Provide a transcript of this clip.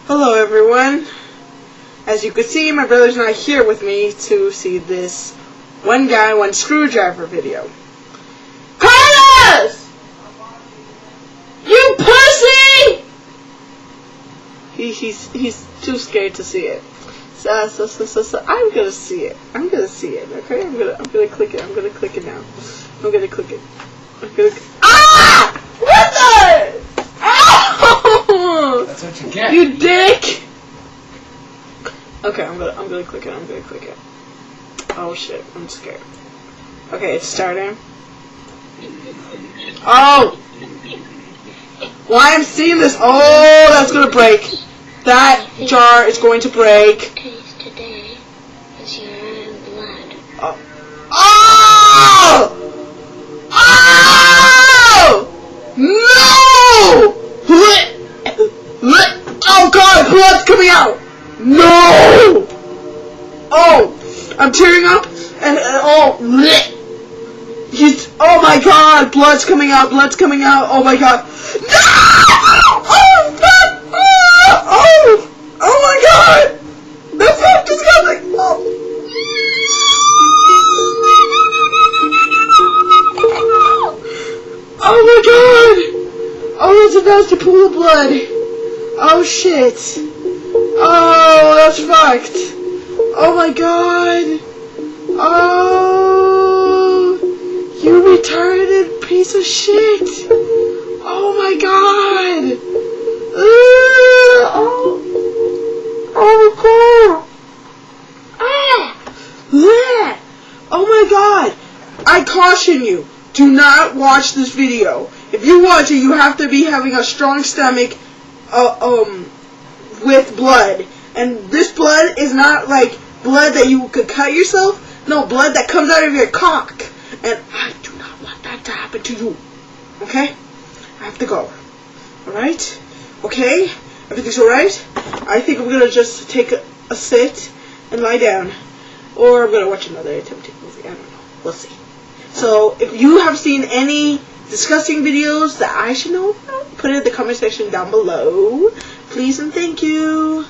Hello everyone. As you can see, my brother's not here with me to see this one guy, one screwdriver video. Carlos! You pussy! He's too scared to see it. So I'm gonna see it. I'm gonna see it. Okay, I'm gonna click it. I'm gonna click it now. I'm gonna click it. Ah! What the? Oh! That's what you get. You dick! Okay, I'm gonna click it. I'm gonna click it. Oh shit, I'm scared. Okay, it's starting. Oh! Why I'm seeing this? Oh, that's gonna break. That jar is going to break. Taste today is your own blood. Oh! Oh! Oh! No! Oh god, blood's coming out! No! Oh! I'm tearing up and oh! Oh my god, blood's coming out, oh my god. No! Oh god! Oh! Oh my god! The fuck is coming? Oh! Oh my god! Oh, it's about to pull the blood. Oh shit. Oh, that's fucked. Oh my god. Oh, you retarded piece of shit. Oh my god. Oh god. Oh my god. I caution you. Do not watch this video. If you watch it, you have to be having a strong stomach, with blood. And this blood is not like blood that you could cut yourself. No, blood that comes out of your cock. And I do not want that to happen to you. Okay? I have to go. Alright? Okay? Everything's alright? I think I'm gonna just take a sit and lie down. Or I'm gonna watch another attempted movie. I don't know. We'll see. So, if you have seen any disgusting videos that I should know about, put it in the comment section down below. Please and thank you.